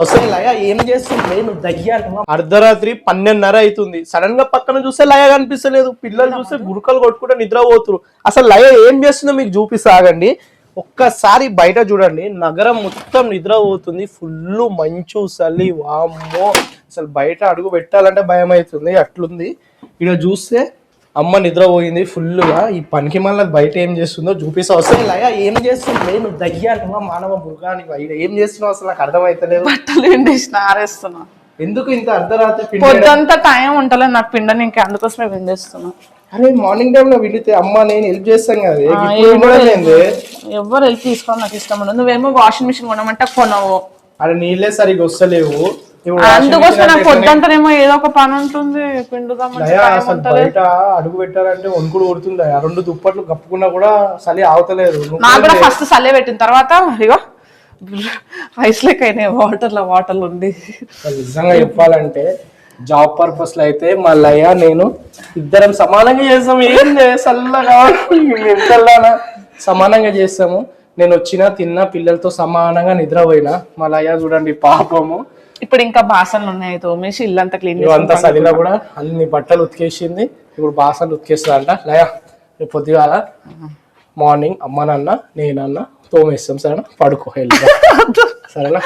అసలు లయ ఏం చేస్తుంది నువ్వు దయ్యాలు అర్ధరాత్రి 12:30 అవుతుంది సడన్ గా పక్కన చూస్తే లయ కనిపిస్తలేదు పిల్లలు చూస్తే గురుకలు కొట్టుకుంటే నిద్రపోతురు అసలు లయ ఏం చేస్తుందో మీకు చూపిస్తా ఆగండి ఒక్కసారి బయట చూడండి నగరం మొత్తం నిద్రపోతుంది ఫుల్ మంచు చలి వామ్మో అసలు బయట అడుగు పెట్టాలంటే భయం అవుతుంది అట్లుంది ఇక్కడ చూస్తే అమ్మ నిద్రపోయింది ఫుల్ గా ఈ పనికి మళ్ళీ బయట ఏం చేస్తుందో చూపిస్తా అసలు లయ ఏం చేస్తుంది నువ్వు దయ్యాలు మానవ మృగానికి ఏం చేస్తున్నావు అసలు నాకు అర్థమైతలేదు బట్టలు ఎండేసిన ఆరేస్తున్నా ఎందుకు ఇంత అర్ధరాత్రి పొద్దంతా టైం ఉంటలేదు నాకు పిండని ఇంకా అందుకోసమే విండేస్తున్నా అరే మార్నింగ్ టైం లో విండితే అమ్మ నేను హెల్ప్ చేస్తాను కదా ఎవరు హెల్ప్ తీసుకోవడం నాకు ఇష్టం ఉండదు నువ్వేమో వాషింగ్ మిషన్ కొనమంటే కొనవు అరే నీళ్ళే సరిగ్గా వస్తలేవు అందుకోసం నాకు పొద్దంతానేమో ఏదో ఒక పని ఉంటుంది పిండుదాం అసలు బయట అడుగు పెట్టాలంటే వణుకుడు కొడుతుంది రెండు దుప్పట్లు కప్పుకున్నా కూడా చలి ఆగుతలేదు నాకు కూడా ఫస్ట్ చల్లే పెట్టిన తర్వాత ఇగో రైస్ లెక్క అయినాయి వాటర్లు ఉంది నిజంగా చెప్పాలంటే జాబ్ పర్పస్ లో అయితే మా లయ నేను ఇద్దరం సమానంగా చేస్తాము ఏం చల్లగా ఎంతలానా సమానంగా చేస్తాము నేను వచ్చినా తిన్నా పిల్లలతో సమానంగా నిద్రపోయినా మా లయ చూడండి పాపము ఇప్పుడు ఇంకా బాసనలు ఉన్నాయి తోమేసి ఇల్లంతా క్లీన్ అంతా చలిలో కూడా అన్ని బట్టలు ఉతికేసింది ఇప్పుడు బాసనలు ఉతికేస్తా అంట లయ రేపు పొద్దుగాల మార్నింగ్ అమ్మ నాన్న నేనన్న తోమేస్తాం సరేనా పడుకో సరేనా